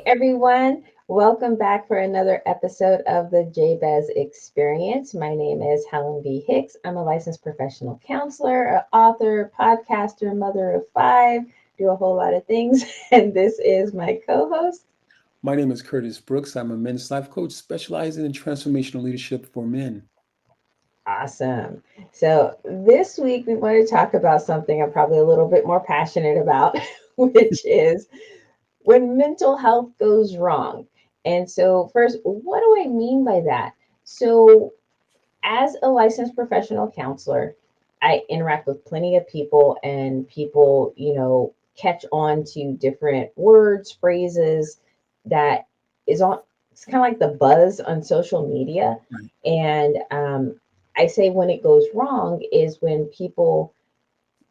everyone. Welcome back for another episode of the Jabez Experience. My name is Helen B. Hicks. I'm a licensed professional counselor, an author, podcaster, mother of five, do a whole lot of things. And this is my co host. My name is Curtis Brooks. I'm a men's life coach specializing in transformational leadership for men. Awesome. So, this week we want to talk about something I'm probably a little bit more passionate about, which is when mental health goes wrong. And so, first, what do I mean by that? So, as a licensed professional counselor, I interact with plenty of people, and people, catch on to different words, phrases that is on, it's kind of like the buzz on social media. Right. And I say when it goes wrong is when people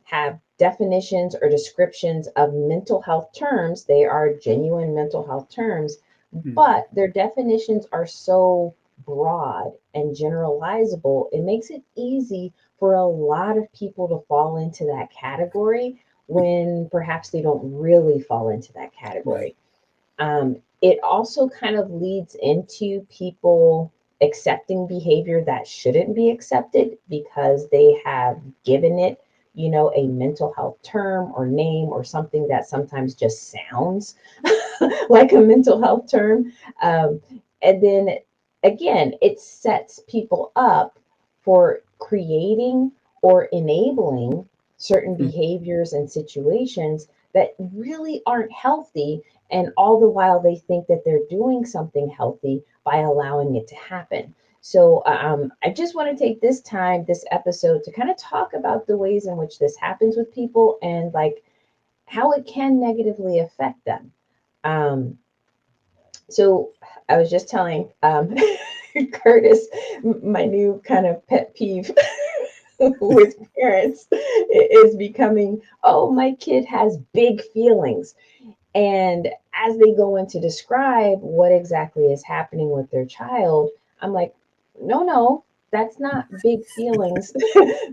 have definitions or descriptions of mental health terms. They are genuine mental health terms, Mm. but their definitions are so broad and generalizable, it makes it easy for a lot of people to fall into that category when perhaps they don't really fall into that Right. category. It also kind of leads into people accepting behavior that shouldn't be accepted because they have given it, a mental health term or name or something that sometimes just sounds like a mental health term. Um, and then again, it sets people up for creating or enabling certain Mm. behaviors and situations that really aren't healthy. And all the while, they think that they're doing something healthy by allowing it to happen. So, I just want to take this time, this episode, to kind of talk about the ways in which this happens with people and like how it can negatively affect them. Um, so I was just telling Curtis my new kind of pet peeve with parents is becoming, oh, my kid has big feelings. And as they go in to describe what exactly is happening with their child, I'm like, no, no, that's not big feelings.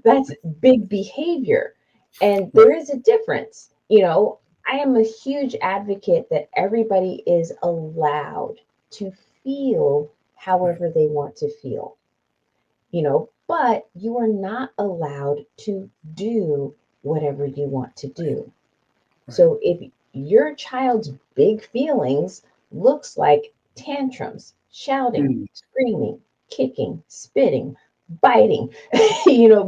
That's big behavior. And Right. there is a difference. I am a huge advocate that everybody is allowed to feel Right. however they want to feel, but you are not allowed to do whatever you want to do. Right. So if your child's big feelings looks like tantrums, shouting, Mm. screaming, kicking, spitting, biting,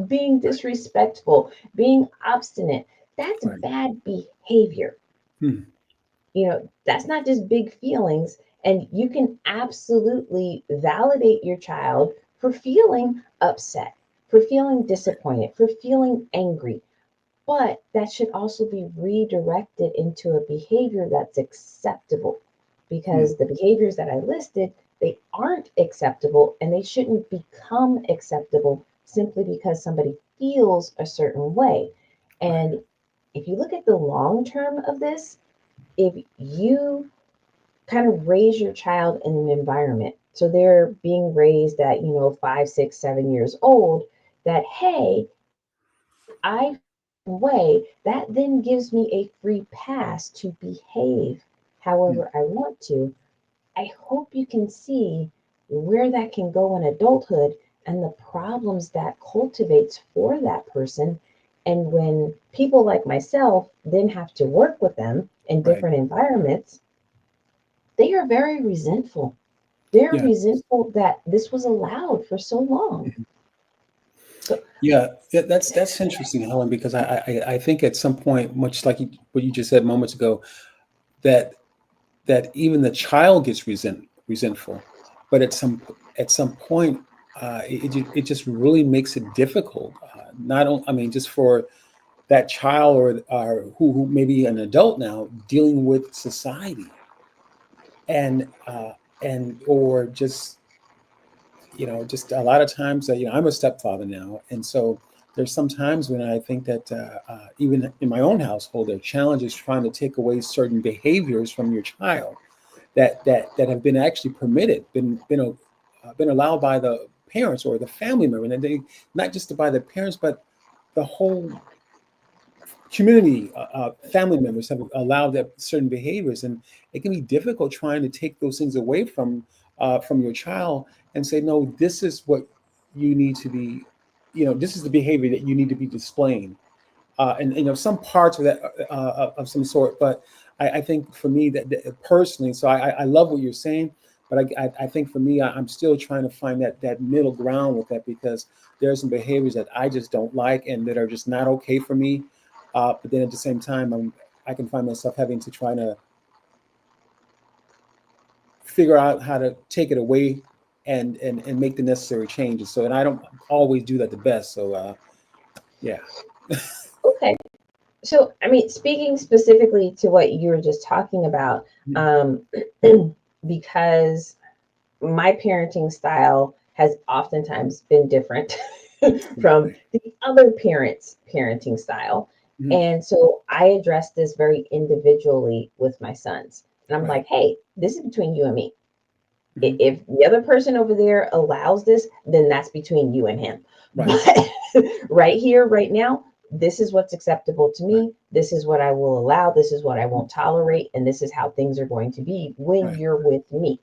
being disrespectful, being obstinate, that's Right. bad behavior. Mm. That's not just big feelings. And you can absolutely validate your child for feeling upset, for feeling disappointed, for feeling angry, but that should also be redirected into a behavior that's acceptable, Mm. because the behaviors that I listed, they aren't acceptable and they shouldn't become acceptable simply because somebody feels a certain way. Right. And if you look at the long term of this, if you kind of raise your child in an environment, so they're being raised at, 5, 6, 7 years old, that, hey, if I way, that then gives me a free pass to behave Mm. however I want to. I hope you can see where that can go in adulthood and the problems that cultivates for that person. And when people like myself then have to work with them in Right. different environments, they are very resentful. They're Yeah. resentful that this was allowed for so long. Mhm. So, Yeah. That's interesting, Helen, because I think at some point, much like what you just said moments ago, that even the child gets resentful, but at some point, it just really makes it difficult. Not only, I mean, just for that child or who may be an adult now dealing with society and or just just a lot of times I'm a stepfather now, and so there's some times when I think that even in my own household there are challenges trying to take away certain behaviors from your child that have been actually permitted, been allowed by the parents or the family member, and they not just by the parents but the whole community, family members have allowed that certain behaviors, and it can be difficult trying to take those things away from your child and say, no, this is what you need to be, this is the behavior that you need to be displaying, and some parts of that of some sort. But I think for me that personally, so I love what you're saying, but I think for me, I'm still trying to find that middle ground with that, because there are some behaviors that I just don't like and that are just not okay for me. But then at the same time, I can find myself having to try to figure out how to take it away and make the necessary changes. So, and I don't always do that the best. So, yeah. Okay. So, I mean, speaking specifically to what you were just talking about, um, because my parenting style has oftentimes been different from Right. the other parents' parenting style. Mhm. And so I address this very individually with my sons. And I'm Right. like, hey, this is between you and me. Mhm. If the other person over there allows this, then that's between you and him. Right. But right here, right now, this is what's acceptable to Right. me. This is what I will allow. This is what I won't tolerate. And this is how things are going to be when Right. you're with me.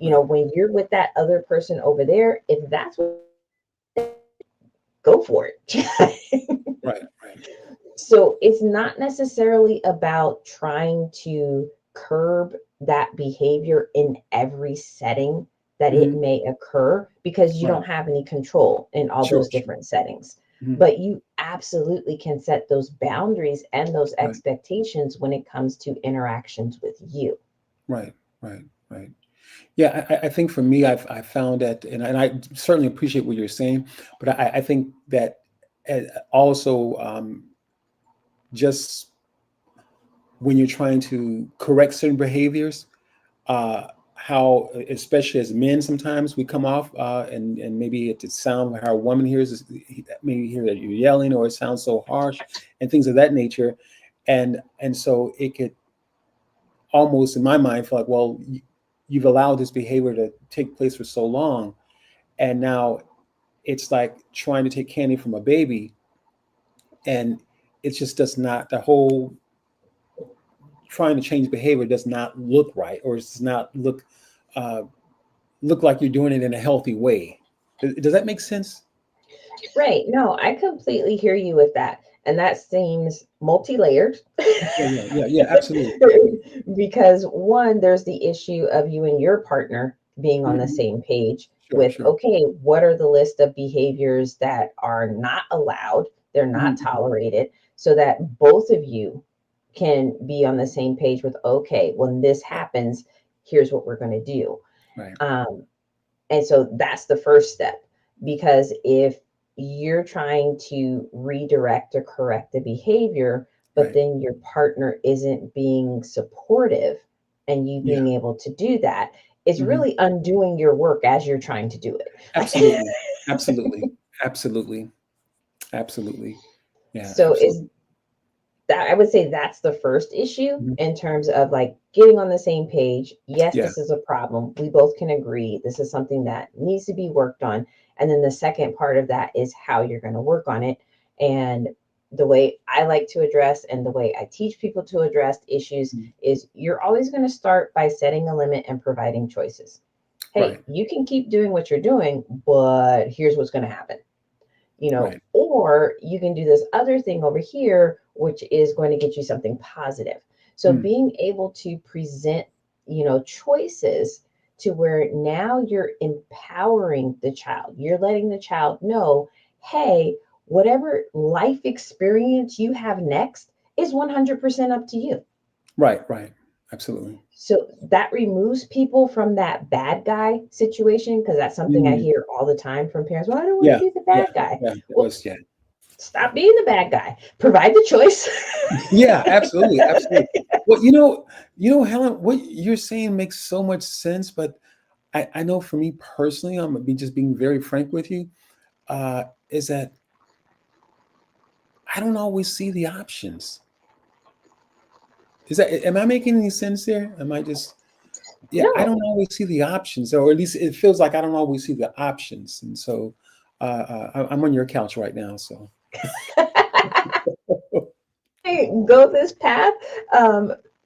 Right. When you're with that other person over there, if that's what, go for it. Right. Right. So it's not necessarily about trying to curb that behavior in every setting that it Mhm. may occur, because you Right. don't have any control in all Sure. those Sure. different settings. Mhm. But you absolutely can set those boundaries and those Right. expectations when it comes to interactions with you. Right. Right. Right. Yeah, I think for me, I found that, and I certainly appreciate what you're saying, but I think that also, just when you're trying to correct certain behaviors, uh, how, especially as men, sometimes we come off, and maybe it sound how a woman hears maybe hear that you're yelling, or it sounds so harsh, and things of that nature, and so it could almost, in my mind, feel like, well, you've allowed this behavior to take place for so long, and now it's like trying to take candy from a baby, and it just does not, the whole trying to change behavior does not look right, or it does not uh, look like you're doing it in a healthy way. Does that make sense? Right. No, I completely hear you with that. And that seems multi layered. Yeah, yeah, yeah, yeah, absolutely. Because one, there's the issue of you and your partner being on the Mhm. same page Sure, with, sure. okay, what are the list of behaviors that are not allowed, they're not Mhm. tolerated, so that both of you can be on the same page with, okay, when this happens, here's what we're going to do. Right, Um, and so that's the first step. Because if you're trying to redirect or correct the behavior, but right. then your partner isn't being supportive and you Yeah. being able to do that, it's Mhm. really undoing your work as you're trying to do it. Like, Absolutely, absolutely, absolutely, absolutely. Yeah, so is absolutely. that, I would say that's the first issue Mhm. in terms of like getting on the same page. Yes, Yeah, this is a problem. We both can agree this is something that needs to be worked on. And then the second part of that is how you're going to work on it. And the way I like to address and the way I teach people to address issues mhm. is you're always going to start by setting a limit and providing choices. Hey, Right, you can keep doing what you're doing, but here's what's going to happen. right. Or you can do this other thing over here, which is going to get you something positive. So Mm. being able to present, choices to where now you're empowering the child, you're letting the child know, hey, whatever life experience you have next is 100% up to you. Right, right. Absolutely. So that removes people from that bad guy situation, because that's something I Mm. hear all the time from parents. Well, I don't want Yeah, to be the yeah, bad guy. yeah. It Well, was, yeah. stop being the bad guy. Provide the choice. Yeah, absolutely, absolutely. Well, Helen, what you're saying makes so much sense, but I know for me personally, I'm gonna be just being very frank with you, is that I don't always see the options. Am I making any sense there? Am I just, yeah, I No. don't always see the options, or at least it feels like I don't always see the options. And so I'm on your couch right now, so go this path.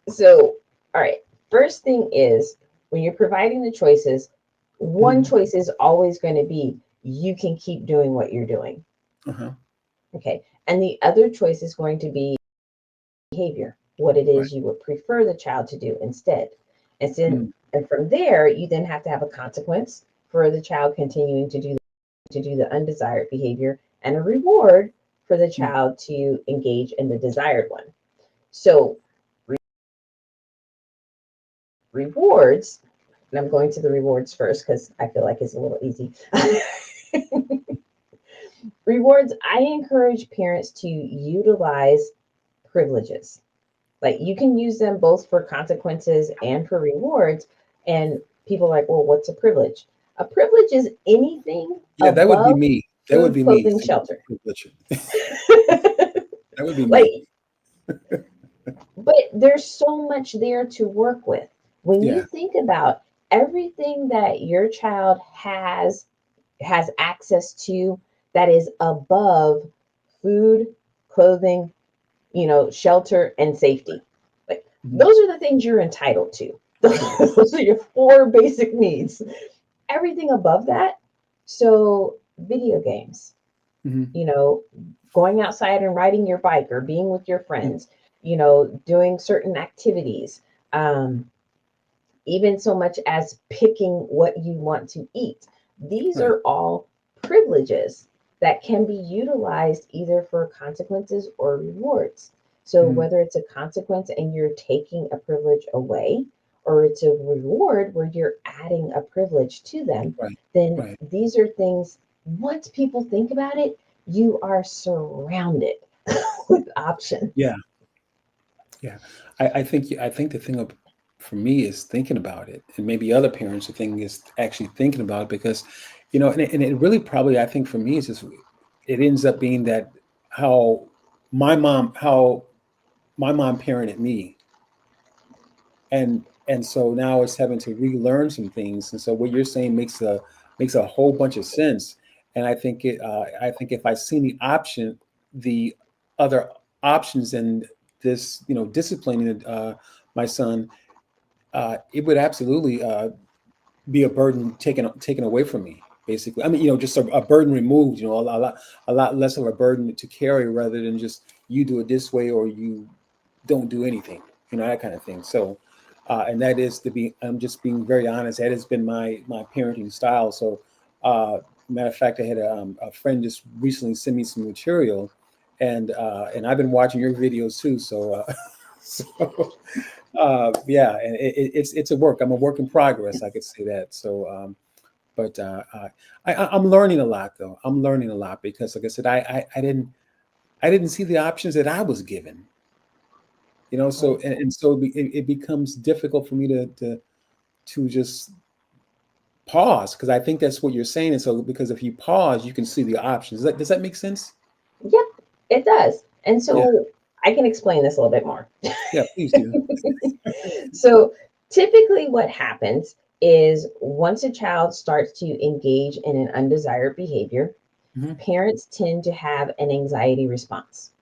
So, all right. First thing is when you're providing the choices, one Mhm. choice is always going to be you can keep doing what you're doing. Uh-huh. Okay. And the other choice is going to be behavior, what it Right. is you would prefer the child to do instead. And then, Mm. and from there, you then have to have a consequence for the child continuing to do the undesired behavior and a reward for the Mm. child to engage in the desired one. So rewards, and I'm going to the rewards first because I feel like it's a little easy. Rewards, I encourage parents to utilize privileges. Like you can use them both for consequences and for rewards. And people are like, well, what's a privilege? A privilege is anything Yeah, that would be above me. That would food, be me. clothing, shelter. That would be me. Like, but there's so much there to work with. When you Yeah. think about everything that your child has access to that is above food, clothing, shelter and safety. Like Mhm. those are the things you're entitled to. Those are your four basic needs. Everything above that. So video games, Mhm. you know, going outside and riding your bike or being with your Mhm. friends, doing certain activities, um, even so much as picking what you want to eat. These Right. are all privileges that can be utilized either for consequences or rewards. So, Mhm. whether it's a consequence and you're taking a privilege away, or it's a reward where you're adding a privilege to them, Right. then Right. these are things, once people think about it, you are surrounded with options. Yeah. Yeah. I think the thing for me is thinking about it, and maybe other parents, the thing is actually thinking about it because, and it really probably, I think for me, is just it ends up being that how how my mom parented me, and so now it's having to relearn some things, and so what you're saying makes a whole bunch of sense, and I think if I seen the other options in this, disciplining my son, it would absolutely be a burden taken away from me. Basically, I mean, just a burden removed. A lot less of a burden to carry, rather than just you do it this way or you don't do anything. That kind of thing. So, and that is to be. I'm just being very honest. That has been my parenting style. So, matter of fact, I had a friend just recently send me some material, and I've been watching your videos too. So, so yeah, and it's a work. I'm a work in progress. I could say that. So, but I'm learning a lot, though. I'm learning a lot because, like I said, I didn't see the options that I was given. So and so it becomes difficult for me to just pause, because I think that's what you're saying. And so because if you pause, you can see the options. Does that make sense? Yep, it does. And Yeah. so I can explain this a little bit more. Yeah. Please do. So typically, what happens is once a child starts to engage in an undesired behavior, Hmm. parents tend to have an anxiety response.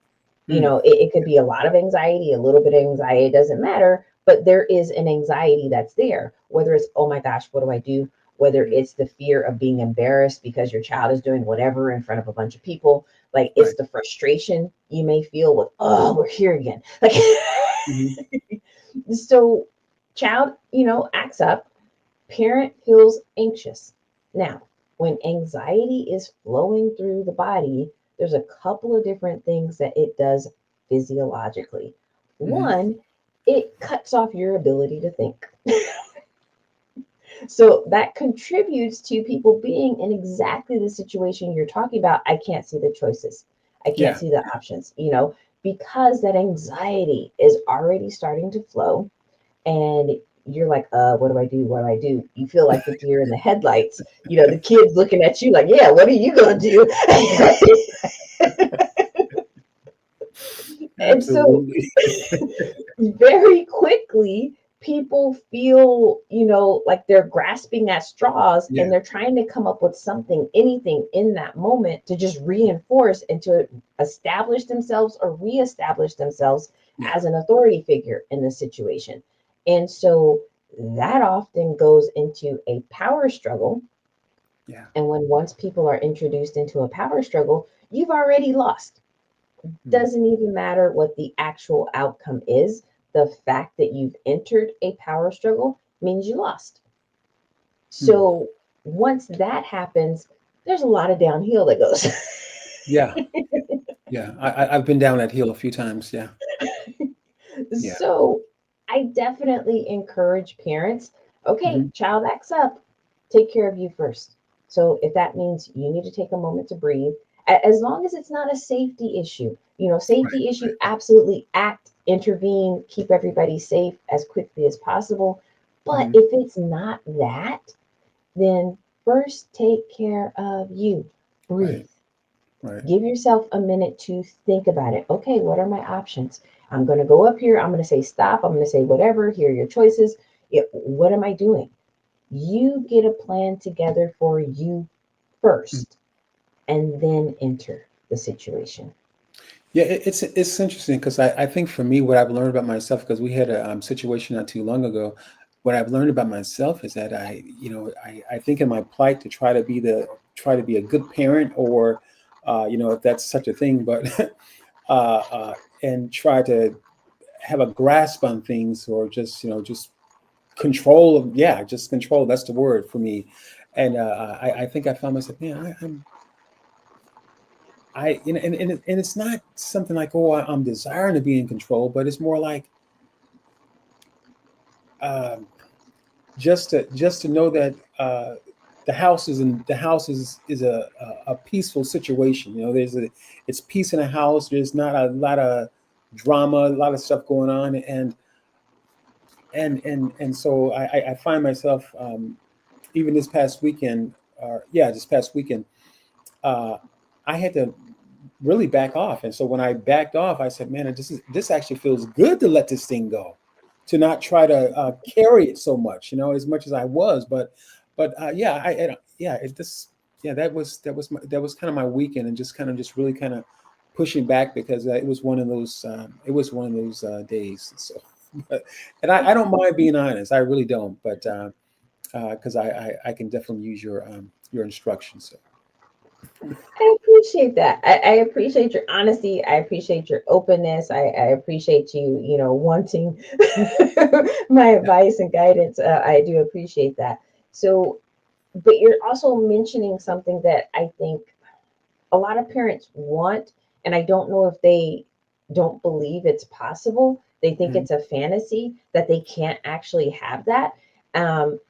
Mm. It could be a lot of anxiety, a little bit of anxiety, it doesn't matter, but there is an anxiety that's there, whether it's, oh my gosh, what do I do? Whether it's the fear of being embarrassed because your child is doing whatever in front of a bunch of people, like it's Right. the frustration you may feel with, oh, we're here again. Like, Hmm. so child, acts up, parent feels anxious. Now, when anxiety is flowing through the body, there's a couple of different things that it does physiologically. Hmm. One, it cuts off your ability to think. So that contributes to people being in exactly the situation you're talking about. I can't see the choices. I can't Yeah. see the options, because that anxiety is already starting to flow, and you're like, what do I do? What do I do? You feel like the deer in the headlights, the kids looking at you like, yeah, what are you gonna do? And so Absolutely. very quickly, people feel, like they're grasping at straws Yeah. and they're trying to come up with something, anything in that moment to just reinforce and to establish themselves or reestablish themselves Yeah. as an authority figure in the situation. And so that often goes into a power struggle. Yeah. And when once people are introduced into a power struggle, you've already lost. Mm. Doesn't even matter what the actual outcome is. The fact that you've entered a power struggle means you lost. Mm. So once that happens, there's a lot of downhill that goes. Yeah. Yeah. I've been down that hill a few times. Yeah. Yeah. So I definitely encourage parents, okay, Hmm. child acts up, take care of you first. So if that means you need to take a moment to breathe, as long as it's not a safety issue, Right. safety issue, absolutely act, intervene, keep everybody safe as quickly as possible. But Hmm. if it's not that, then first take care of you. Right. Breathe. Right. Give yourself a minute to think about it. Okay, what are my options? I'm going to go up here. I'm going to say stop. I'm going to say whatever. Here are your choices. What am I doing? You get a plan together for you Mm. first and then enter the situation. Yeah. It's interesting because I think for me, what I've learned about myself, because we had a situation not too long ago, what I've learned about myself is that I think in my plight to try to be a good parent, or if that's such a thing, but uh, uh, and try to have a grasp on things, or just control of, yeah, just control, that's the word for me. And I think I found myself, man, and it's not something like, oh, I'm desiring to be in control, but it's more like, um, just to know that the house is a peaceful situation. It's peace in a house. There's not a lot of drama, a lot of stuff going on, and so I find myself, even this past weekend, or yeah, this past weekend, uh, I had to really back off. And so when I backed off, I said, "Man, this actually feels good to let this thing go, to not try to carry it so much, as much as I was." But yeah, yeah, yeah, that was kind of my weekend, and just really kind of pushing back, because it was one of those days. So, but, and I don't mind being honest, I really don't, but because I can definitely use your instructions. So. I appreciate that. I appreciate your honesty. I appreciate your openness. I appreciate you, wanting my advice and guidance. I do appreciate that. So, but you're also mentioning something that I think a lot of parents want, and I don't know if they don't believe it's possible. They think Mhm. it's a fantasy that they can't actually have that. And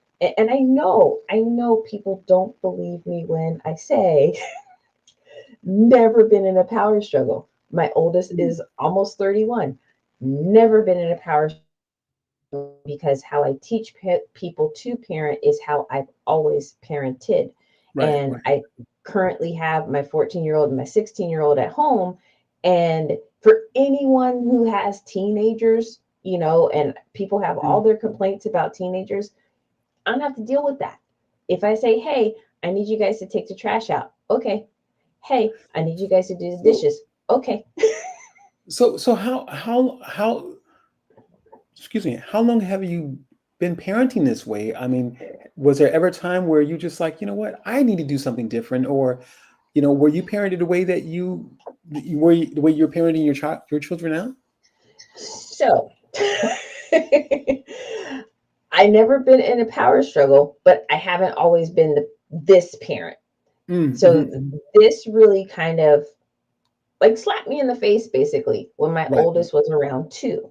I know people don't believe me when I say never been in a power struggle. My oldest Mm. is almost 31. Never been in a power struggle, because how I teach people to parent is how I've always parented. Right, And right. I currently have my 14-year-old and my 16-year-old at home. And for anyone who has teenagers, and people have all Mm. their complaints about teenagers, I don't have to deal with that. If I say, hey, I need you guys to take the trash out. Okay. Hey, I need you guys to do the So, dishes. Okay. so how excuse me, how long have you been parenting this way? I mean, was there ever a time where you just like, you know what, I need to do something different, or were you parented the way that the way you're parenting your children now? So I never been in a power struggle, but I haven't always been this parent. Mm, So mhm, this really kind of like slapped me in the face basically when my right, right. oldest was around 2.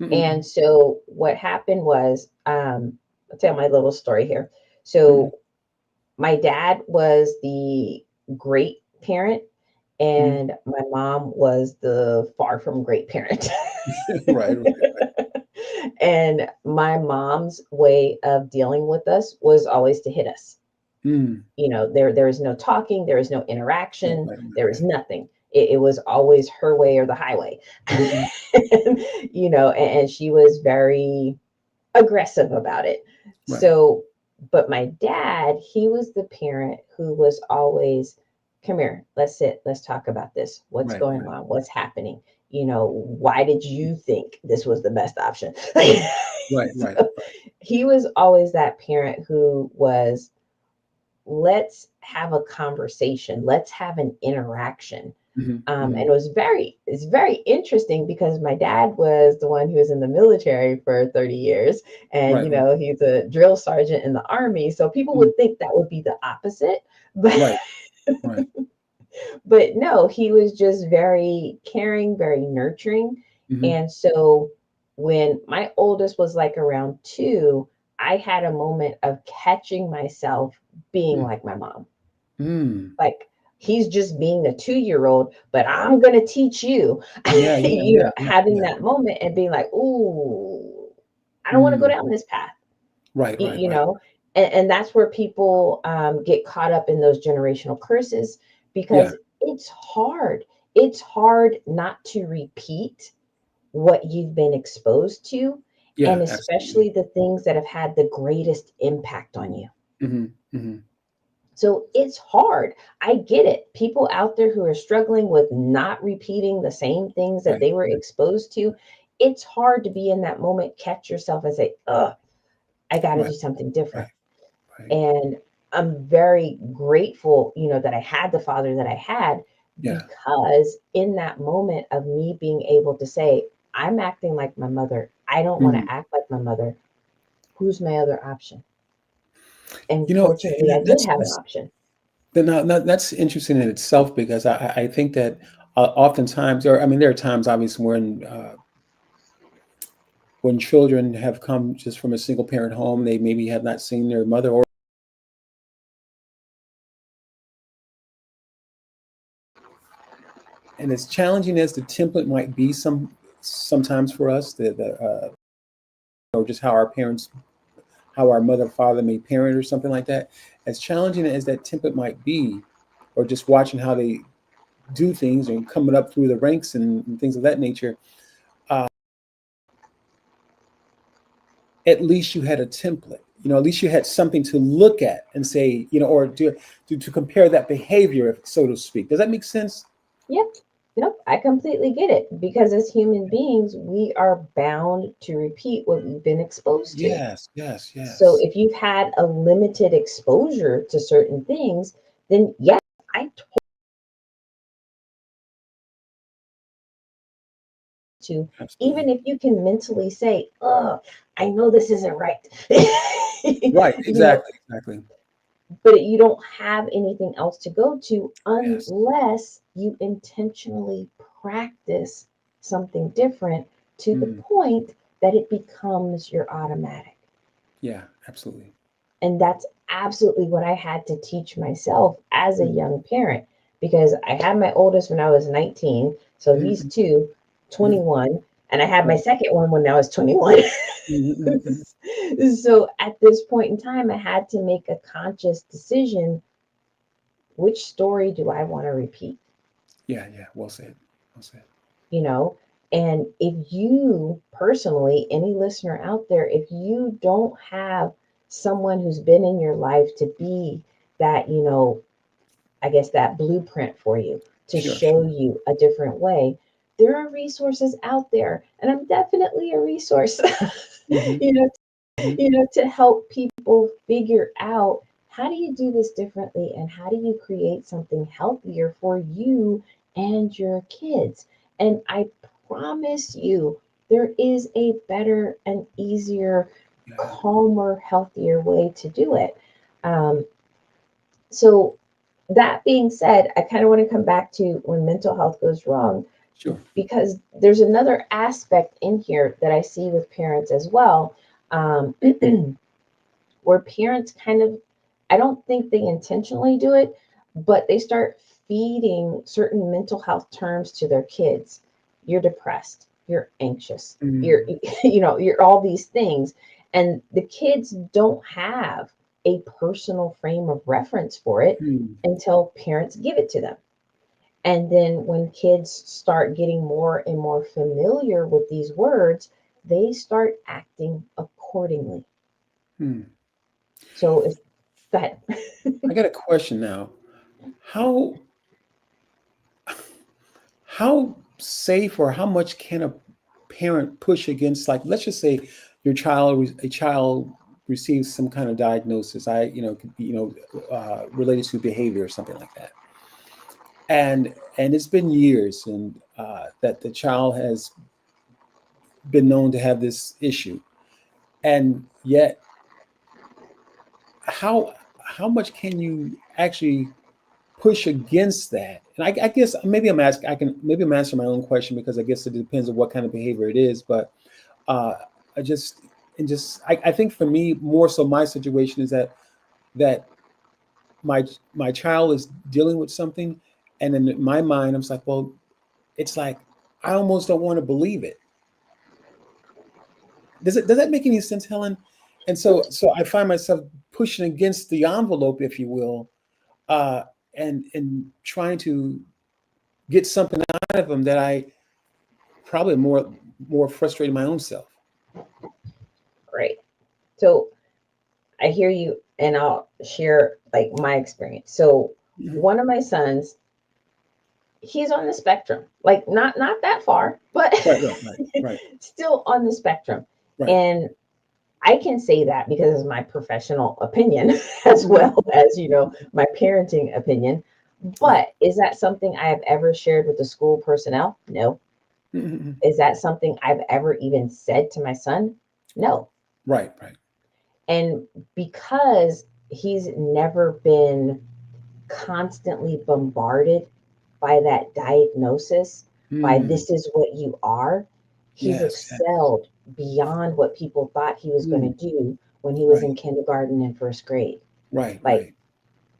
Mm-mm, And so what happened was, I'll tell my little story here. mm-mm, So my dad was the great parent, mm. and my mom was the far from great parent. Right, right, right. And my mom's way of dealing with us was always to hit us. Mm, There is no talking, there is no right, interaction, right, there right, is right. nothing. It was always her way or the highway. Mm-mm, And she was very aggressive about it. Right. So, but my dad, he was the parent who was always, come here, let's sit, let's talk about this. What's Right. going Right. on? What's happening? Why did you think this was the best option? Right. Right. So he was always that parent who was, let's have a conversation, let's have an interaction. Hmm. And Hmm. it's very interesting because my dad was the one who was in the military for 30 years, and Right. Right. he's a drill sergeant in the army. So people Mhm. would think that would be the opposite, but Right. Right. but no, he was just very caring, very nurturing. Hmm. And so when my oldest was like around 2, I had a moment of catching myself being like my mom. Mm. Like, he's just being a 2-year-old, but I'm going to teach you. Yeah. Yeah. Yeah. Yeah. Having Yeah. that moment and being like, ooh, I don't want to go Mm. down this path. Right. you, Right. you Right. know and that's where people get caught up in those generational curses, Yeah. because it's hard not to repeat what you've been exposed to, and Yeah. Absolutely. especially the things that have had the greatest impact on you. Hmm. Hmm. So it's hard. I get it. People out there who are struggling with not repeating the same things that Right. they were Right. exposed to, it's hard to be in that moment, catch yourself and say, ugh, I got to Right. do something different. Right. Right. And I'm very grateful, that I had the father that I had, Yeah. because in that moment of me being able to say, I'm acting like my mother, I don't want Mm. to act like my mother. Who's my other option? And You know, fortunately, I did have an option. that's interesting in itself because I think that oftentimes, or I mean, there are times obviously when children have come just from a single parent home, they maybe have not seen their mother, or and as challenging as the template might be sometimes for us, or just how our mother father may parent or something like that, as challenging as that template might be, or just watching how they do things and coming up through the ranks and things of that nature, uh, at least you had a template. At least you had something to look at and say, or to compare that behavior, so to speak. Does that make sense? Yep. Nope. I completely get it, because as human beings, we are bound to repeat what we've been exposed to. Yes, yes, So yes. if you've had a limited exposure to certain things, then yeah, I to, even Absolutely. if you can mentally say, oh, I know this isn't right. Right, you know, exactly, exactly. but you don't have anything else to go to Yes. unless you intentionally practice something different to the Mm, point that it becomes your automatic. yeah, absolutely. And that's absolutely what I had to teach myself as a Mm, young parent, because I had my oldest when I was 19. So he's mhm, 2, mhm, 21. And I had my right. second one when I was 21. Mhm, mhm, mhm. So at this point in time, I had to make a conscious decision. Which story do I want to repeat? Yeah, yeah. Well said. Well said. you know and if you personally, any listener out there, if you don't have someone who's been in your life to be that, I guess, that blueprint for you, to Sure, show sure. you a different way, there are resources out there, and I'm definitely a resource. Hmm. you know Hmm. to help people figure out, how do you do this differently, and how do you create something healthier for you and your kids. And I promise you, there is a better and easier, Yeah, calmer, healthier way to do it. Um, so that being said, I kind of want to come back to when mental health goes wrong, sure. because there's another aspect in here that I see with parents as well. um, where parents kind of, I don't think they intentionally do it, but they start feeding certain mental health terms to their kids. You're depressed, you're anxious, you're, Mm, you're all these things. And the kids don't have a personal frame of reference for it mm, until parents give it to them. And then when kids start getting more and more familiar with these words, they start acting accordingly. accordingly. Hmm. So if that, I got a question now. How how safe or how much can a parent push against, like, let's just say a child receives some kind of diagnosis, could be, related to behavior or something like that, and it's been years, and that the child has been known to have this issue, and yet how much can you actually push against that? And I guess maybe I'm answering my own question, because I guess it depends on what kind of behavior it is. But uh, I think for me, more so, my situation is that my my child is dealing with something, and in my mind, I'm just like, well, it's like I almost don't want to believe it. Does that make any sense, Helen? And so I find myself pushing against the envelope, if you will, uh, and trying to get something out of them that I probably more frustrated my own self. great. So I hear you, and I'll share like my experience. So Mhm. one of my sons, he's on the spectrum, like not that far, but Right, right, right, right, still on the spectrum. right. And I can say that because it's my professional opinion as Mhm. well as, my parenting opinion. Right. But is that something I have ever shared with the school personnel? No. Mhm. Is that something I've ever even said to my son? No. Right, right. And because he's never been constantly bombarded by that diagnosis, by Mm. this is what you are, he's Yes, yes. excelled beyond what people thought he was going Mm. to do when he was Right, in kindergarten and first grade. right, Like,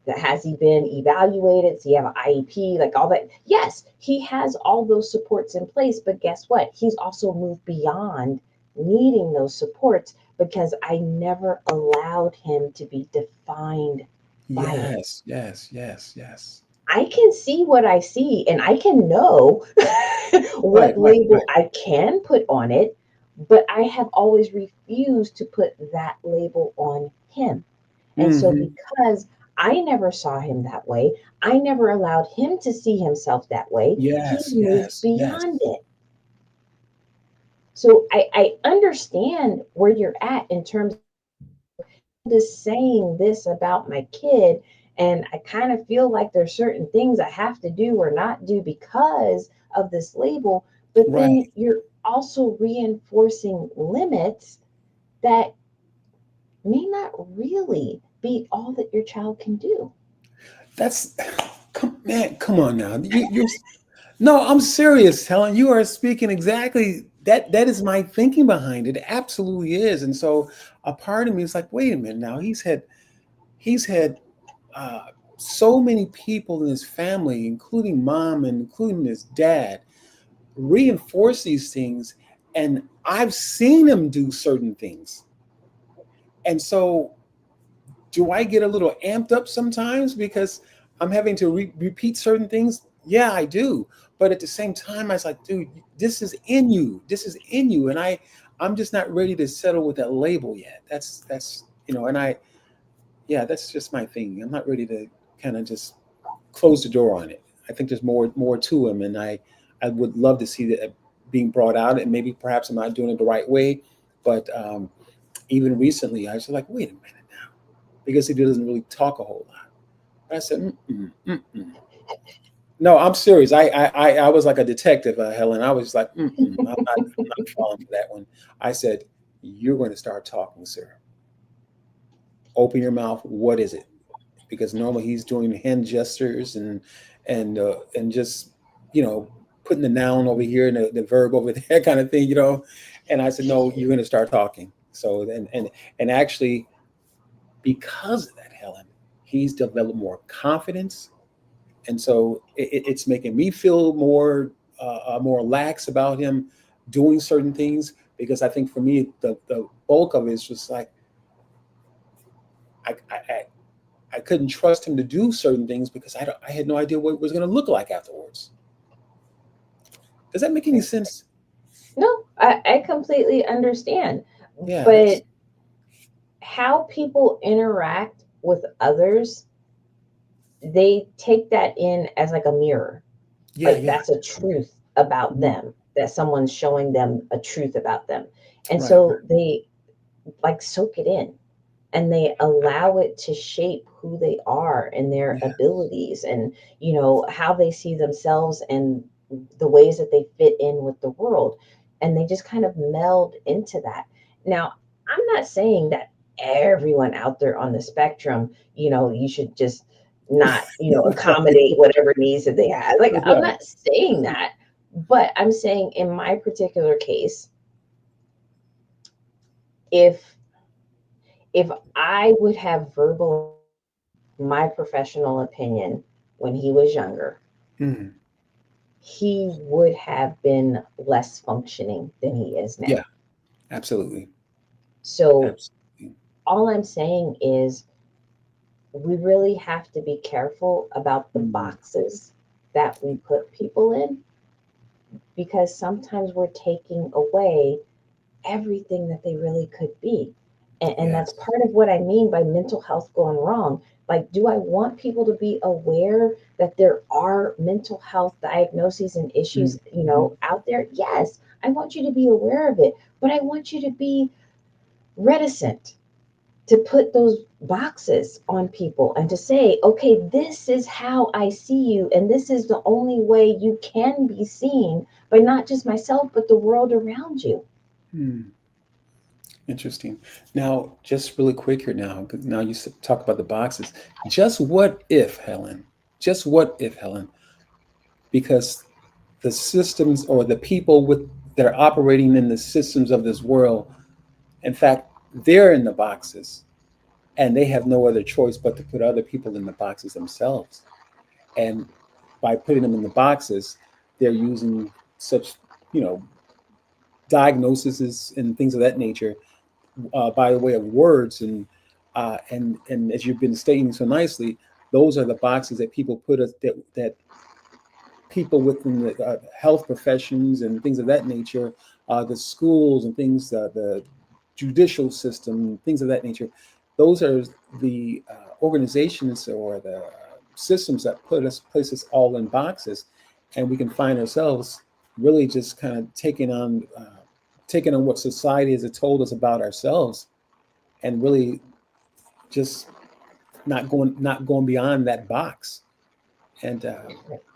right, has he been evaluated? Does he have an IEP? Like all that? Yes, he has all those supports in place, but guess what? He's also moved beyond needing those supports because I never allowed him to be defined by it. yes, yes, yes, yes. I can see what I see and I can know Right, what right, label right. I can put on it, but I have always refused to put that label on him. And so, Hmm. because I never saw him that way, I never allowed him to see himself that way, he's Yes, moved yes, beyond yes. it. So, I understand where you're at in terms of just saying this about my kid. And I kind of feel like there's certain things I have to do or not do because of this label. But then Right. you're also reinforcing limits that may not really be all that your child can do. That's come on now. You're No, I'm serious, Helen. You are speaking exactly that. That is my thinking behind it. It absolutely is. And so a part of me is like, wait a minute now. He's had uh, so many people in his family, including mom and including his dad, reinforce these things, and I've seen him do certain things. And so, do I get a little amped up sometimes because I'm having to repeat certain things? Yeah, I do. But at the same time, I was like, dude, this is in you. This is in you, and I'm just not ready to settle with that label yet. That's and yeah, that's just my thing. I'm not ready to kind of just close the door on it. I think there's more to him, and I would love to see that being brought out, and maybe perhaps I'm not doing it the right way, but even recently, I was like, wait a minute now, because he doesn't really talk a whole lot. I said, mm-mm, mm-mm. No, I'm serious. I was like a detective, Helen. I was like, mm-mm, I'm not falling for that one. I said, you're going to start talking, sir. Open your mouth. What is it? Because normally he's doing hand gestures and just you know putting the noun over here and the verb over there kind of thing. And I said, no, you're going to start talking. So and actually, because of that, Helen, he's developed more confidence, and so it's making me feel more lax about him doing certain things, because I think for me the bulk of it is just like I I, I I couldn't trust him to do certain things because I had no idea what it was going to look like afterwards. Does that make any sense? No, I completely understand. Yeah, But that's. how people interact with others, they take that in as like a mirror. Yeah, Like yeah. that's a truth about Mhm. them, that someone's showing them a truth about them. And Right. so they like soak it in and they allow it to shape who they are and their Yeah. abilities and, how they see themselves and the ways that they fit in with the world. And they just kind of meld into that. Now, I'm not saying that everyone out there on the spectrum, you should just not, accommodate whatever needs that they have. Like, I'm Right. not saying that, but I'm saying in my particular case, if if I would have verbal my professional opinion when he was younger, Mhm. he would have been less functioning than he is Yeah, now. absolutely. So Absolutely. all I'm saying is we really have to be careful about the Mhm. boxes that we put people in because sometimes we're taking away everything that they really could be. And that's Yes. part of what I mean by mental health going wrong. Like, do I want people to be aware that there are mental health diagnoses and issues, Mhm. out there? Yes, I want you to be aware of it, but I want you to be reticent to put those boxes on people and to say, okay, this is how I see you, and this is the only way you can be seen by not just myself, but the world around you. Hmm. Interesting. Now, just really quick here now, 'cause now you talk about the boxes. Just what if, Helen? Just what if, Helen? Because the systems or the people with that are operating in the systems of this world, in fact, they're in the boxes and they have no other choice but to put other people in the boxes themselves. And by putting them in the boxes, they're using such, you know, diagnoses and things of that nature by the way of words and as you've been stating so nicely, those are the boxes that people put us that people within the health professions and things of that nature, the schools and things, the judicial system, things of that nature. Those are the organizations or the systems that place us all in boxes, and we can find ourselves really just kind of taking on what society has told us about ourselves, and really just not going beyond that box, and uh,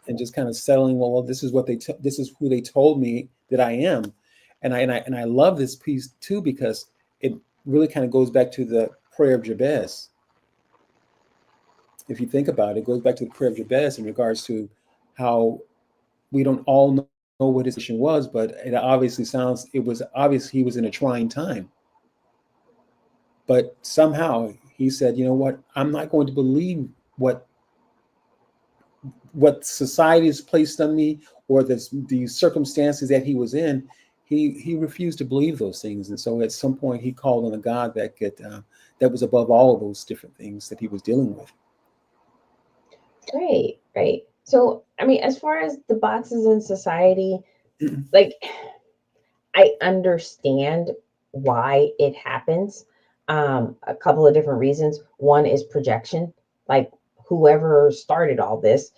and just kind of settling. Well, this is what this is who they told me that I am, and I love this piece too because it really kind of goes back to the prayer of Jabez. If you think about it, it goes back to the prayer of Jabez in regards to how we don't all know what his situation was, but it was obvious he was in a trying time. But somehow he said, you know what, I'm not going to believe what society has placed on me or the circumstances that he was in. He refused to believe those things, and so at some point he called on a God that was above all of those different things that he was dealing with. Right, right. So, I mean, as far as the boxes in society, like, I understand why it happens. A couple of different reasons. One is projection. Like, whoever started all this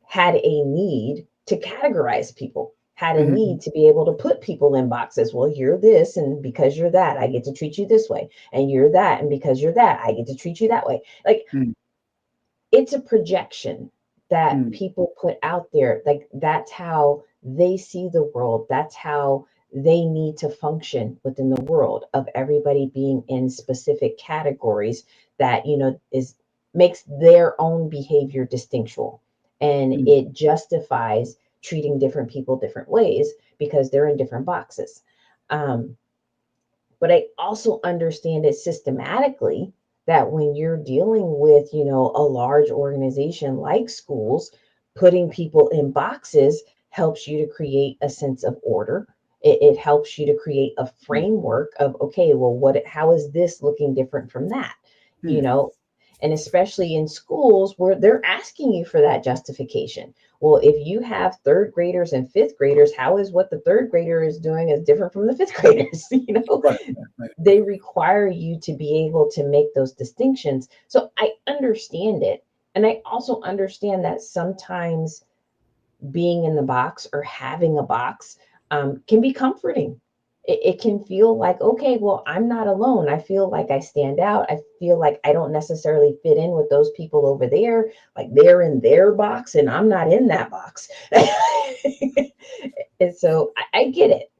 had a need to categorize people, had a Mm-hmm. need to be able to put people in boxes. Well, you're this, and because you're that, I get to treat you this way. And you're that, and because you're that, I get to treat you that way. Like, it's a projection that Mm-hmm. people put out there. Like, that's how they see the world. That's how they need to function within the world of everybody being in specific categories that, is makes their own behavior distinctual. And it justifies treating different people different ways because they're in different boxes. Um, but I also understand it systematically that when you're dealing with, a large organization like schools, putting people in boxes helps you to create a sense of order. It helps you to create a framework of, okay, well, how is this looking different from that? You Mm-hmm. know, And especially in schools where they're asking you for that justification. Well, if you have third graders and fifth graders, how is what the third grader is doing is different from the fifth graders? Right, right, They require you to be able to make those distinctions. So I understand it. And I also understand that sometimes being in the box or having a box can be comforting. It can feel like, okay, well, I'm not alone. I feel like I stand out. I feel like I don't necessarily fit in with those people over there. Like they're in their box and I'm not in that box. And so I get it.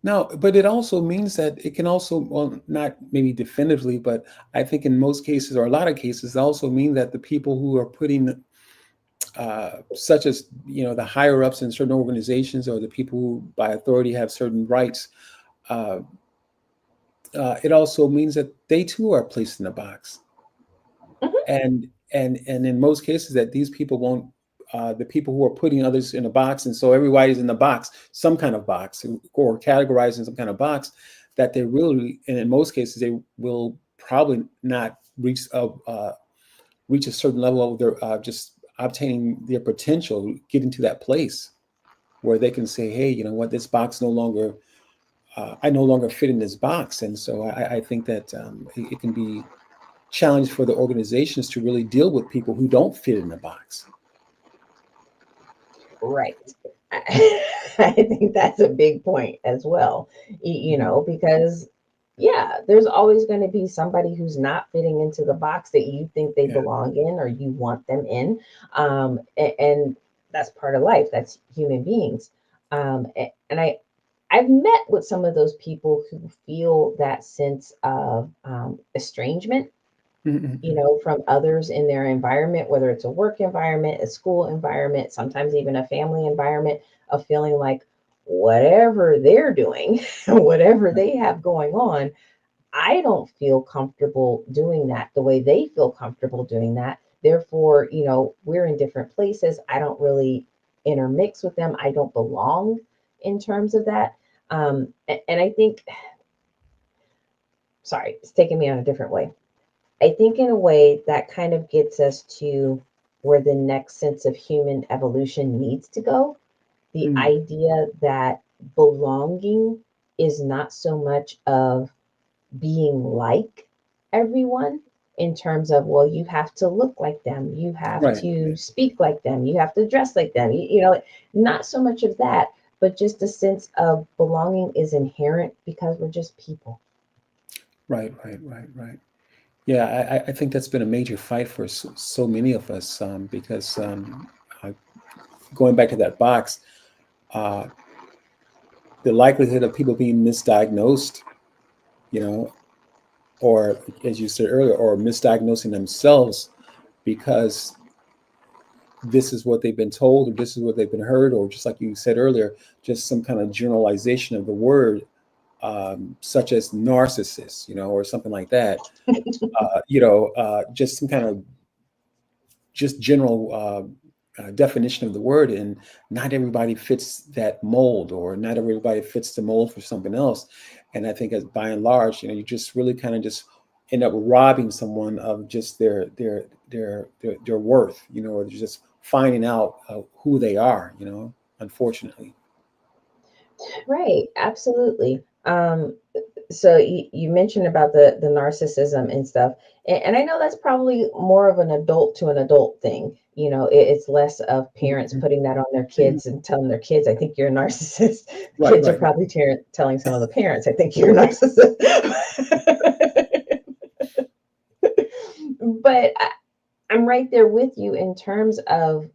now, but it also means that it can also, well, not maybe definitively, but I think in most cases or a lot of cases, it also mean that the people who are putting, such as the higher ups in certain organizations or the people who by authority have certain rights, uh, it also means that they too are placed in a box, Mhm. and in most cases that these people won't. The people who are putting others in a box, and so everybody's in the box, some kind of box, or categorized in some kind of box, that they really, and in most cases, they will probably not reach a certain level of their just obtaining their potential, getting to that place where they can say, hey, you know what, this box no longer, I no longer fit in this box. And so I think that it can be challenged for the organizations to really deal with people who don't fit in the box. Right. I think that's a big point as well, Mhm. because yeah, there's always going to be somebody who's not fitting into the box that you think they Yeah. belong in or you want them in. And that's part of life. That's human beings. And I've met with some of those people who feel that sense of estrangement, Mhm. from others in their environment, whether it's a work environment, a school environment, sometimes even a family environment, of feeling like whatever they're doing, whatever Right. they have going on, I don't feel comfortable doing that the way they feel comfortable doing that. Therefore, we're in different places. I don't really intermix with them. I don't belong in terms of that. And I think, sorry, it's taking me on a different way. I think in a way that kind of gets us to where the next sense of human evolution needs to go. The Mm. idea that belonging is not so much of being like everyone in terms of, well, you have to look like them, you have Right. to speak like them, you have to dress like them, not so much of that, but just a sense of belonging is inherent because we're just people. Right. Right. Right. Right. Yeah, I think that's been a major fight for so many of us, because uh, going back to that box, uh, the likelihood of people being misdiagnosed, you know, or as you said earlier, or misdiagnosing themselves because this is what they've been told, or this is what they've been heard, or just like you said earlier, just some kind of generalization of the word, such as narcissist, or something like that. Just some kind of just general definition of the word, and not everybody fits that mold, or not everybody fits the mold for something else. And I think, as by and large, you just really kind of just end up robbing someone of just their worth, or just finding out who they are, unfortunately. Right, absolutely. So you mentioned about the narcissism and stuff, and I know that's probably more of an adult to an adult thing. It's less of parents Mhm. putting that on their Mhm. kids and telling their kids, "I think you're a narcissist." Right, Kids are right, right. probably telling some of the parents, "I think you're a narcissist." But I'm right there with you in terms of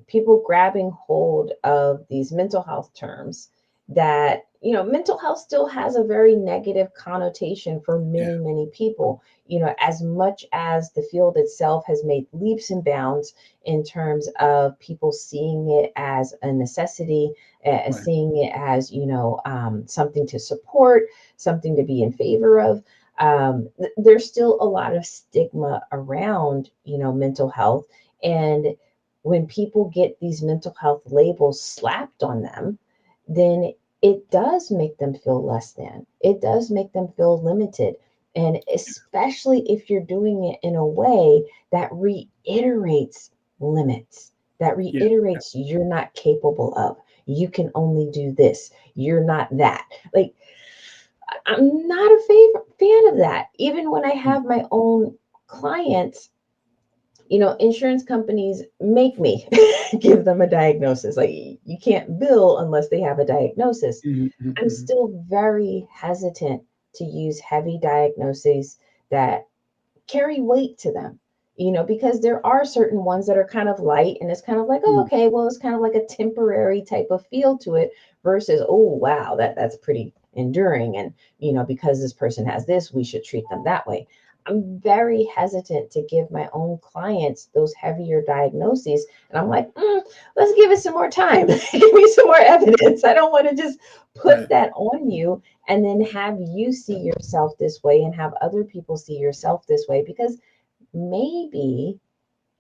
people grabbing hold of these mental health terms that, mental health still has a very negative connotation for Yeah, many people. As much as the field itself has made leaps and bounds in terms of people seeing it as a necessity, right, seeing it as, something to support, something to be in favor of. There's still a lot of stigma around, mental health. And when people get these mental health labels slapped on them, then it does make them feel less than. It does make them feel limited. And especially if you're doing it in a way that reiterates limits, that Yeah. reiterates you're not capable of, you can only do this, you're not that. Like, I'm not a fan of that. Even when I Mm, have my own clients, insurance companies make me give them a diagnosis. Like, you can't bill unless they have a diagnosis. mhm, mhm, I'm mhm. still very hesitant to use heavy diagnoses that carry weight to them, because there are certain ones that are kind of light and it's kind of like, oh, Mm, okay, well, it's kind of like a temporary type of feel to it versus, oh, wow, that's pretty enduring. And, because this person has this, we should treat them that way. I'm very hesitant to give my own clients those heavier diagnoses. And I'm like, let's give it some more time. Give me some more evidence. I don't want to just put right. that on you and then have you see yourself this way and have other people see yourself this way, because maybe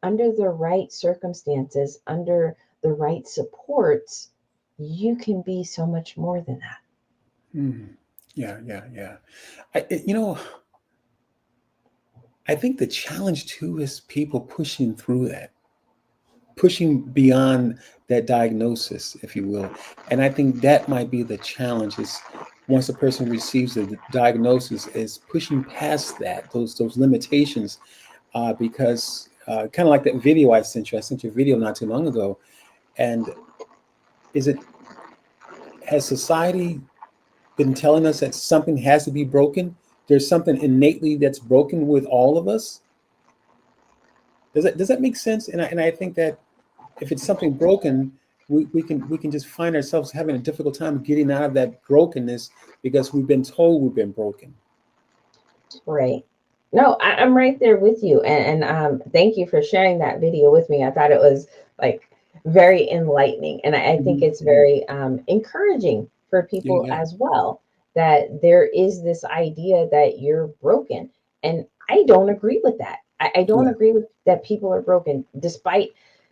under the right circumstances, under the right supports, you can be so much more than that. Mhm. Yeah, yeah, yeah. I think the challenge too is people pushing through that, pushing beyond that diagnosis, if you will. And I think that might be the challenge is once a person receives a diagnosis is pushing past that, those limitations, because kind of like that video I sent you. I sent you a video not too long ago. And is it, has society been telling us that something has to be broken? There's something innately that's broken with all of us. Does that make sense? And I think that if it's something broken, we can just find ourselves having a difficult time getting out of that brokenness because we've been told we've been broken. Right. No, I'm right there with you. And thank you for sharing that video with me. I thought it was like very enlightening. And I think Mhm, it's mhm. very encouraging for Yeah, people yeah, as well, that there is this idea that you're broken. And I don't agree with that. I don't yeah. agree with that people are broken, despite,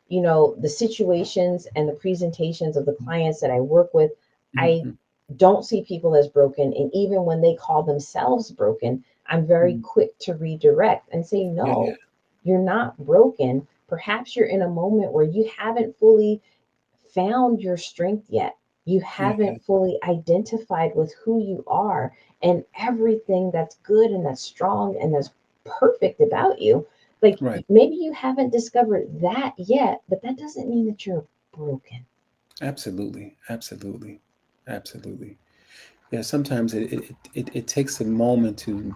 the situations and the presentations of the clients that I work with. I Mhm, don't see people as broken. And even when they call themselves broken, I'm very mhm. quick to redirect and say, Yeah, yeah, no, you're not broken. Perhaps you're in a moment where you haven't fully found your strength yet. You yeah, yeah. haven't fully identified with who you are and everything that's good and that's strong and that's perfect about you. Like, Right. maybe you haven't discovered that yet, but that doesn't mean that you're broken. Absolutely, absolutely, absolutely. Yeah. Sometimes it takes a moment to,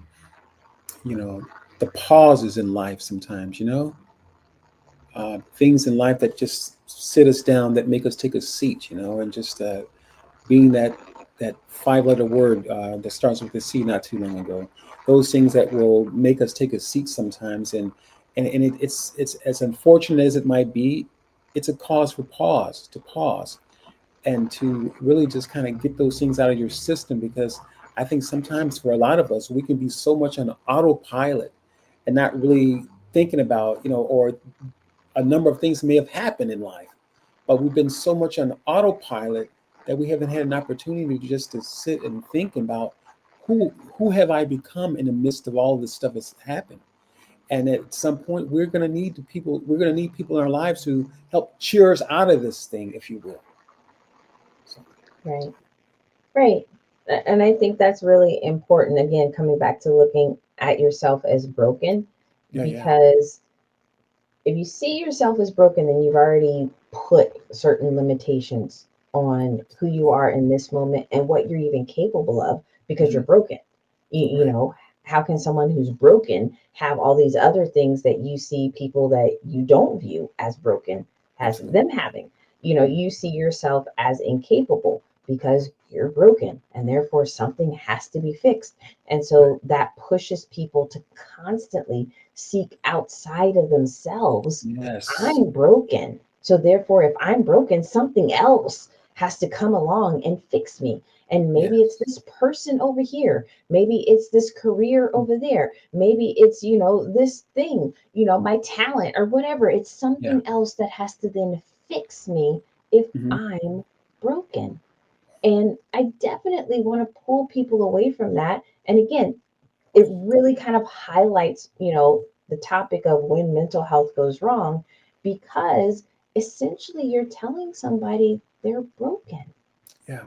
you know, the pauses in life. Sometimes, things in life that just sit us down, that make us take a seat, and just being that five-letter word that starts with a C not too long ago. Those things that will make us take a seat sometimes, and it's as unfortunate as it might be, it's a cause for pause, to pause, and to really just kind of get those things out of your system, because I think sometimes for a lot of us we can be so much on autopilot and not really thinking about, or a number of things may have happened in life, but we've been so much on autopilot that we haven't had an opportunity just to sit and think about who have I become in the midst of all this stuff that's happened. And at some point, we're going to need people in our lives to help cheer us out of this thing, if you will. So, Right. Right. And I think that's really important. Again, coming back to looking at yourself as broken, yeah, yeah, because if you see yourself as broken, then you've already put certain limitations on who you are in this moment and what you're even capable of because you're hmm, broken. You, you right, know, how can someone who's broken have all these other things that you see people that you don't view as broken as absolutely. them having? Mhm. You see yourself as incapable because you're broken and therefore something has to be fixed. And Right. so that pushes people to constantly seek outside of themselves. Yes, I'm broken. So therefore, if I'm broken, something else has to come along and fix me. And maybe it's yes. this person over here. Maybe it's this career over there. Maybe it's, this thing, my talent or whatever. It's Yeah. something else that has to then fix me if Hmm. I'm broken. And I definitely want to pull people away from that. And again, it really kind of highlights, the topic of when mental health goes wrong, because essentially you're telling somebody they're broken. Yeah.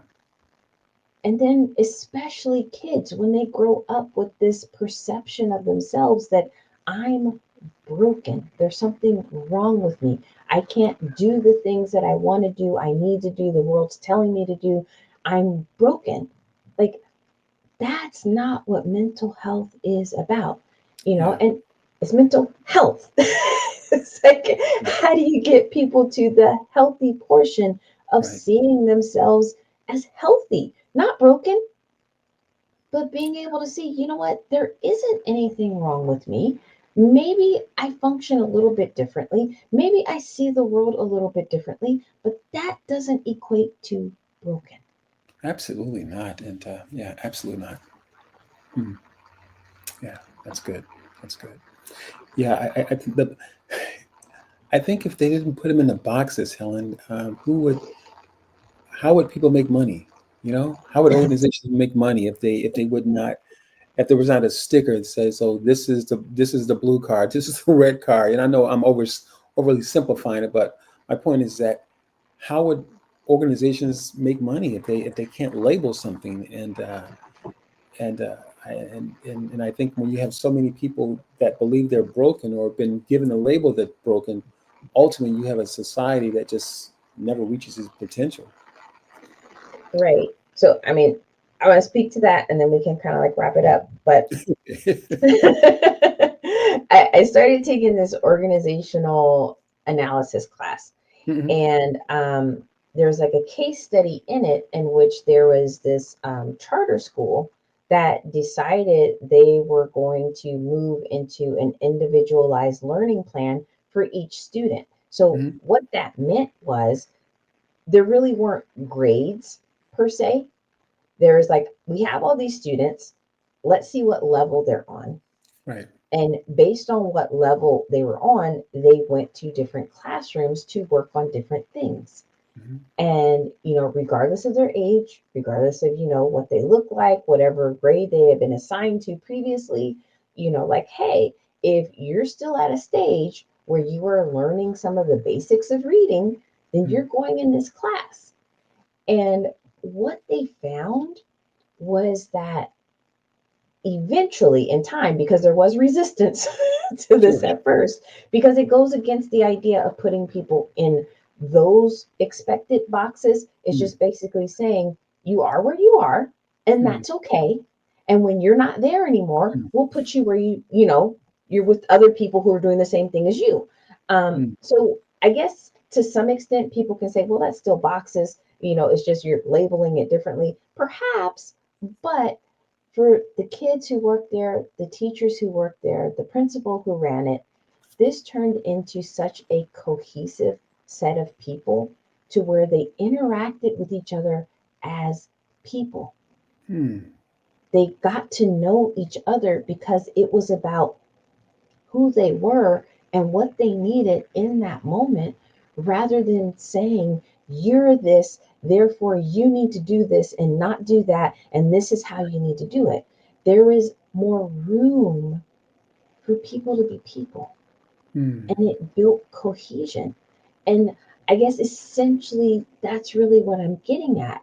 And then, especially kids, when they grow up with this perception of themselves that I'm broken, there's something wrong with me. I can't do the things that I want to do, I need to do, the world's telling me to do. I'm broken. Like, that's not what mental health is about, Yeah. and it's mental health. It's like, how do you get people to the healthy portion of Right. seeing themselves as healthy, not broken, but being able to see, what, there isn't anything wrong with me. Maybe I function a little bit differently. Maybe I see the world a little bit differently, but that doesn't equate to broken. Absolutely not. And yeah, absolutely not. Hmm. Yeah, that's good. That's good. Yeah, I think I think if they didn't put them in the boxes, Helen, how would people make money? You know, how would organizations make money if they would not, if there was not a sticker that says, "Oh, this is the blue card, this is the red card." And I know I'm overly simplifying it, but my point is that how would organizations make money if they can't label something? And and I think when you have so many people that believe they're broken or have been given a label that broken, ultimately you have a society that just never reaches its potential. Right. So, I mean, I want to speak to that and then we can kind of like wrap it up. But I started taking this organizational analysis class, Mhm. and there's like a case study in it in which there was this charter school that decided they were going to move into an individualized learning plan for each student. So, Mhm. what that meant was there really weren't grades per se. There's like, we have all these students, let's see what level they're on. Right. And based on what level they were on, they went to different classrooms to work on different things. Mhm. And, regardless of their age, regardless of, what they look like, whatever grade they had been assigned to previously, like, hey, if you're still at a stage where you are learning some of the basics of reading, then you're Mhm. going in this class. And what they found was that eventually in time, because there was resistance to this Sure. at first, because it goes against the idea of putting people in those expected boxes. It's Mm. just basically saying you are where you are, and Mm. that's okay. And when you're not there anymore, Mm. we'll put you where you're with other people who are doing the same thing as you. Mm. So I guess to some extent people can say, well, that's still boxes, it's just you're labeling it differently perhaps. But for the kids who worked there, the teachers who worked there, the principal who ran it, this turned into such a cohesive set of people to where they interacted with each other as people. Mm. They got to know each other because it was about who they were and what they needed in that moment, rather than saying, you're this, therefore you need to do this and not do that, and this is how you need to do it. There is more room for people to be people, Mm. and it built cohesion. And I guess essentially that's really what I'm getting at.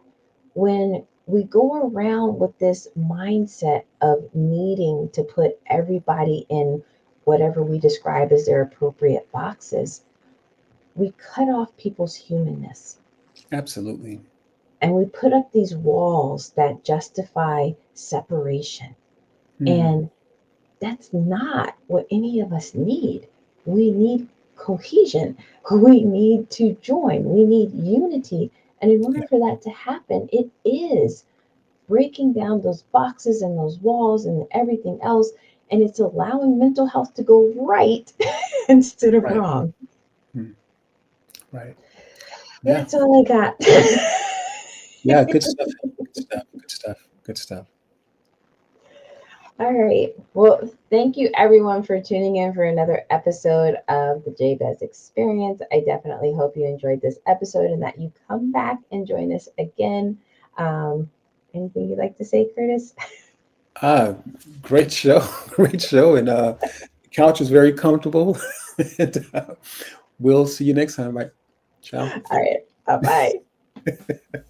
When we go around with this mindset of needing to put everybody in whatever we describe as their appropriate boxes, we cut off people's humanness, Absolutely. and we put up these walls that justify separation. Mm. And that's not what any of us need. We need cohesion. We need to join. We need unity. And in Yeah. order for that to happen, it is breaking down those boxes and those walls and everything else. And it's allowing mental health to go right instead of Right. wrong. Mm. Right. Yeah. That's all I got. Yeah. Good stuff. Good stuff. Good stuff. Good stuff. All right. Well, thank you everyone for tuning in for another episode of the Jabez Experience. I definitely hope you enjoyed this episode and that you come back and join us again. Um, Anything you'd like to say, Curtis? Ah, great show, great show, and couch is very comfortable. And we'll see you next time. Bye. Ciao. All right. Bye bye.